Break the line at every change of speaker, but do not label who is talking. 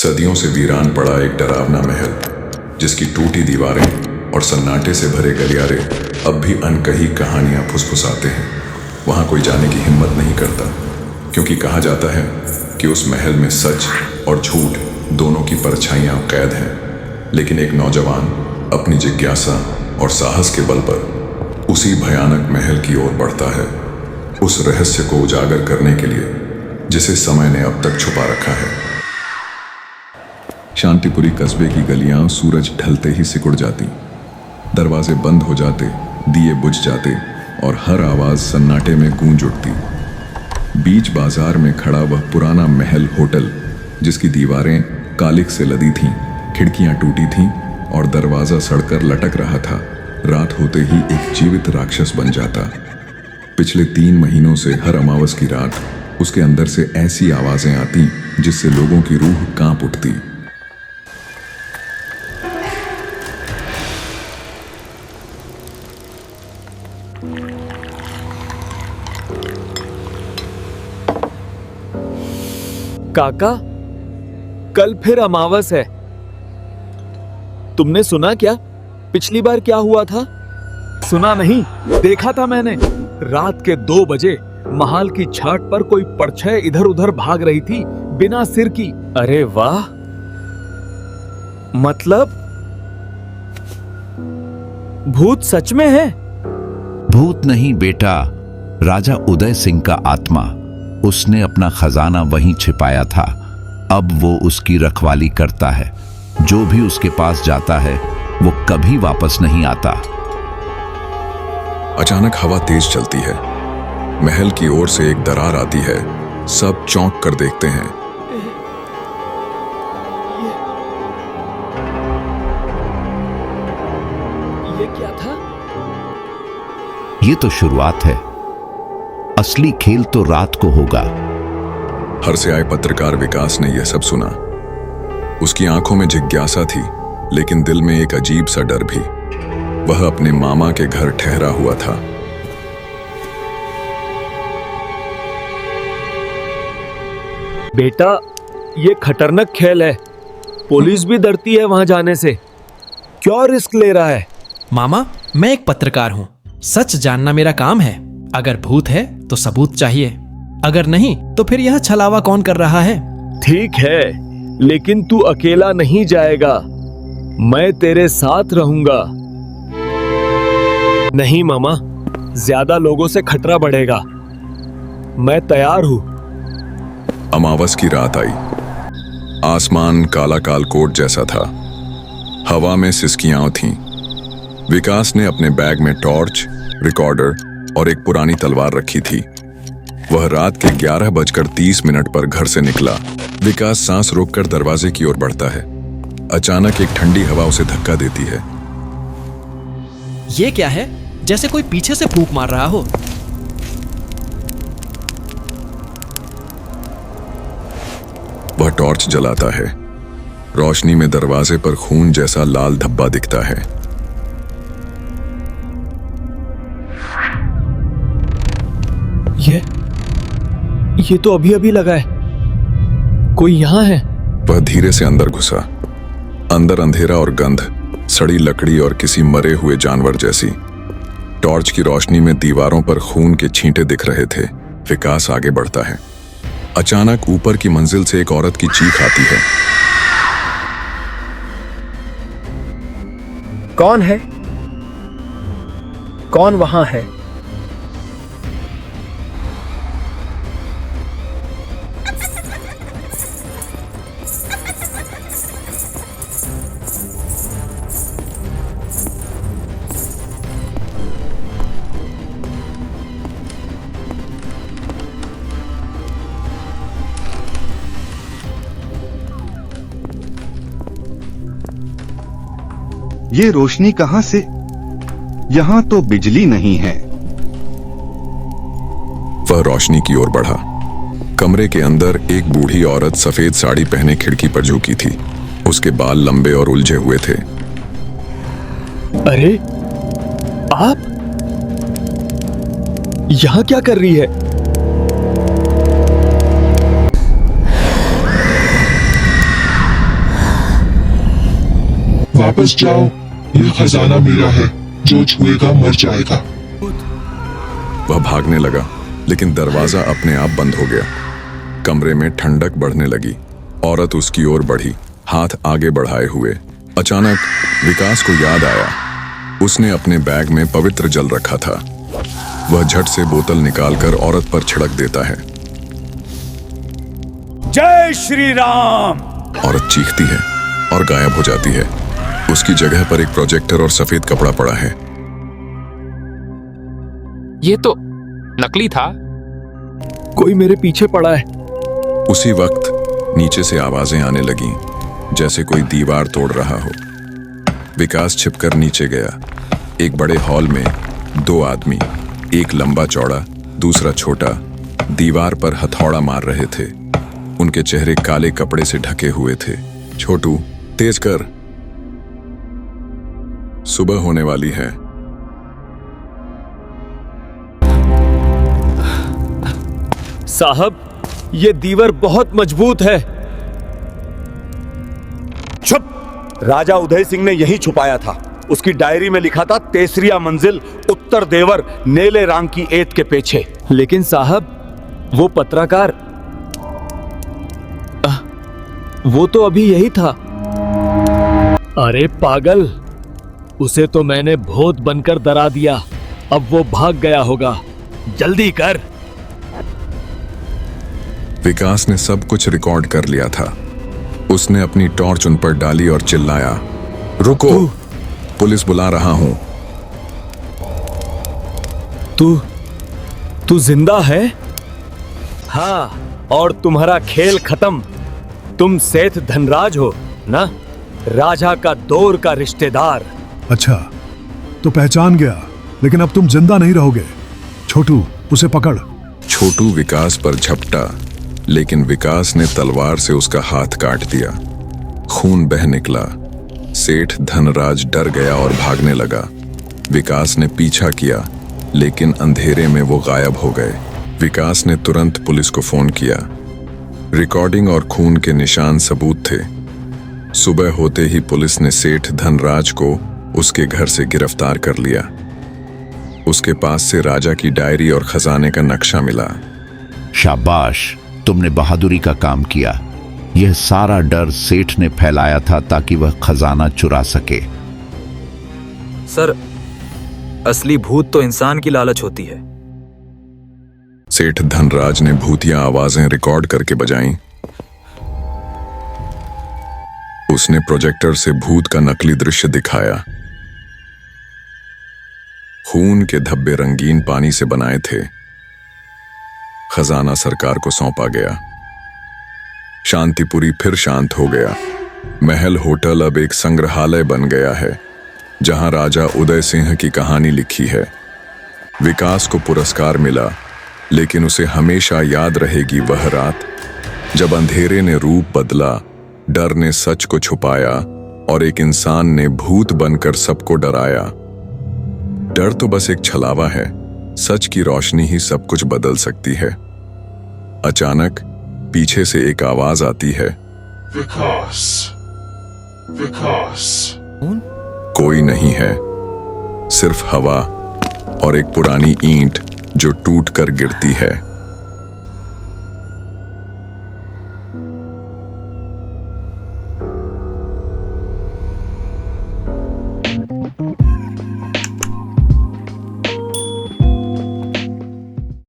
सदियों से वीरान पड़ा एक डरावना महल, जिसकी टूटी दीवारें और सन्नाटे से भरे गलियारे अब भी अनकही कहानियां फुसफुसाते हैं। वहां कोई जाने की हिम्मत नहीं करता, क्योंकि कहा जाता है कि उस महल में सच और झूठ दोनों की परछाइयां कैद हैं। लेकिन एक नौजवान अपनी जिज्ञासा और साहस के बल पर उसी भयानक महल की ओर बढ़ता है, उस रहस्य को उजागर करने के लिए जिसे समय ने अब तक छुपा रखा है। शांतिपुरी कस्बे की गलियां सूरज ढलते ही सिकुड़ जाती, दरवाजे बंद हो जाते, दिए बुझ जाते और हर आवाज सन्नाटे में गूंज उठती। बीच बाजार में खड़ा वह पुराना महल होटल, जिसकी दीवारें कालिख से लदी थीं, खिड़कियां टूटी थीं और दरवाजा सड़कर लटक रहा था, रात होते ही एक जीवित राक्षस बन जाता। पिछले 3 महीनों से हर अमावस की रात उसके अंदर से ऐसी आवाजें आती जिससे लोगों की रूह कांप उठती।
काका, कल फिर अमावस है। तुमने सुना क्या? पिछली बार क्या हुआ था?
सुना नहीं, देखा था मैंने। रात के 2 बजे महाल की छत पर कोई परछाई इधर उधर भाग रही थी, बिना सिर की।
अरे वाह! मतलब भूत सच में है?
भूत नहीं बेटा, राजा उदय सिंह का आत्मा। उसने अपना खजाना वहीं छिपाया था। अब वो उसकी रखवाली करता है। जो भी उसके पास जाता है वो कभी वापस नहीं आता।
अचानक हवा तेज चलती है, महल की ओर से एक दरार आती है। सब चौंक कर देखते हैं।
ये क्या था?
ये तो शुरुआत है, असली खेल तो रात को होगा।
हर से आए पत्रकार विकास ने यह सब सुना। उसकी आंखों में जिज्ञासा थी, लेकिन दिल में एक अजीब सा डर भी। वह अपने मामा के घर ठहरा हुआ था।
बेटा, ये खतरनाक खेल है। पुलिस भी डरती है वहां जाने से। क्यों रिस्क ले रहा है?
मामा, मैं एक पत्रकार हूँ। सच जानना मेरा काम है। अगर भूत है तो सबूत चाहिए, अगर नहीं तो फिर यह छलावा कौन कर रहा है?
ठीक है, लेकिन तू अकेला नहीं जाएगा। मैं तेरे साथ रहूंगा। नहीं मामा, ज्यादा लोगों से खतरा बढ़ेगा। मैं तैयार हूं।
अमावस की रात आई। आसमान काला कालकोट जैसा था। हवा में सिसकियां थीं। विकास ने अपने बैग में टॉर्च, रिकॉर्डर और एक पुरानी तलवार रखी थी। वह रात के 11:30 पर घर से निकला। विकास सांस रोककर दरवाजे की ओर बढ़ता है। अचानक एक ठंडी हवा उसे धक्का देती है।
ये क्या है? जैसे कोई पीछे से फूंक मार रहा हो।
वह टॉर्च जलाता है। रोशनी में दरवाजे पर खून जैसा लाल धब्बा दिखता है।
ये तो अभी अभी लगा है। कोई यहाँ है?
वह धीरे से अंदर घुसा। अंदर अंधेरा और गंध, सड़ी लकड़ी और किसी मरे हुए जानवर जैसी। टॉर्च की रोशनी में दीवारों पर खून के छींटे दिख रहे थे। विकास आगे बढ़ता है। अचानक ऊपर की मंजिल से एक औरत की चीख आती है।
कौन है? कौन वहां है?
ये रोशनी कहां से? यहां तो बिजली नहीं है।
वह रोशनी की ओर बढ़ा। कमरे के अंदर एक बूढ़ी औरत सफेद साड़ी पहने खिड़की पर झुकी थी। उसके बाल लंबे और उलझे हुए थे।
अरे, आप यहाँ क्या कर रही है?
वापस जाओ, ये खजाना मेरा है, जो छुएगा मर जाएगा।
वह भागने लगा, लेकिन दरवाजा अपने आप बंद हो गया। कमरे में ठंडक बढ़ने लगी। औरत उसकी ओर बढ़ी, हाथ आगे बढ़ाए हुए। अचानक विकास को याद आया, उसने अपने बैग में पवित्र जल रखा था। वह झट से बोतल निकालकर औरत पर छिड़क देता है।
जय श्री राम।
औरत चीखती है और गायब हो जाती है। उसकी जगह पर एक प्रोजेक्टर और सफेद कपड़ा पड़ा है।
ये तो नकली था।
कोई मेरे पीछे पड़ा है।
उसी वक्त नीचे से आवाजें आने लगीं, जैसे कोई दीवार तोड़ रहा हो। विकास छिपकर नीचे गया। एक बड़े हॉल में 2 आदमी, एक लंबा चौड़ा, दूसरा छोटा, दीवार पर हथौड़ा मार रहे थे। उनके चेहरे काले कपड़े से ढके हुए थे। छोटू, तेज कर, सुबह होने वाली है।
साहब, ये दीवार बहुत मजबूत है।
चुप! राजा उदय सिंह ने यही छुपाया था। उसकी डायरी में लिखा था, तेसरिया मंजिल, उत्तर देवर, नेले रांग की एत के पीछे।
लेकिन साहब, वो पत्रकार, वो तो अभी यही था। अरे पागल, उसे तो मैंने भूत बनकर डरा दिया। अब वो भाग गया होगा। जल्दी कर।
विकास ने सब कुछ रिकॉर्ड कर लिया था। उसने अपनी टॉर्च उन पर डाली और चिल्लाया, रुको, पुलिस बुला रहा हूं।
तू जिंदा है? हाँ, और तुम्हारा खेल खत्म। तुम सेठ धनराज हो ना, राजा का दौर का रिश्तेदार।
अच्छा, तो पहचान गया, लेकिन अब तुम जिंदा नहीं रहोगे। छोटू, उसे पकड़।
छोटू विकास पर झपटा, लेकिन विकास ने तलवार से उसका हाथ काट दिया। खून बह निकला। सेठ धनराज डर गया और भागने लगा। विकास ने पीछा किया, लेकिन अंधेरे में वो गायब हो गए। विकास ने तुरंत पुलिस को फोन किया। रिकॉर्डिंग और खून के निशान सबूत थे। सुबह होते ही पुलिस ने सेठ धनराज को उसके घर से गिरफ्तार कर लिया। उसके पास से राजा की डायरी और खजाने का नक्शा मिला।
शाबाश, तुमने बहादुरी का काम किया। यह सारा डर सेठ ने फैलाया था ताकि वह खजाना चुरा सके।
सर, असली भूत तो इंसान की लालच होती है।
सेठ धनराज ने भूतिया आवाजें रिकॉर्ड करके बजाईं। उसने प्रोजेक्टर से भूत का नकली दृश्य दिखाया। खून के धब्बे रंगीन पानी से बनाए थे। खजाना सरकार को सौंपा गया। शांतिपुरी फिर शांत हो गया। महल होटल अब एक संग्रहालय बन गया है, जहां राजा उदय सिंह की कहानी लिखी है। विकास को पुरस्कार मिला, लेकिन उसे हमेशा याद रहेगी वह रात जब अंधेरे ने रूप बदला, डर ने सच को छुपाया और एक इंसान ने भूत बनकर सबको डराया। डर तो बस एक छलावा है, सच की रोशनी ही सब कुछ बदल सकती है। अचानक पीछे से एक आवाज आती है,
विकास, विकास।
कोई नहीं है, सिर्फ हवा और एक पुरानी ईंट जो टूट कर गिरती है।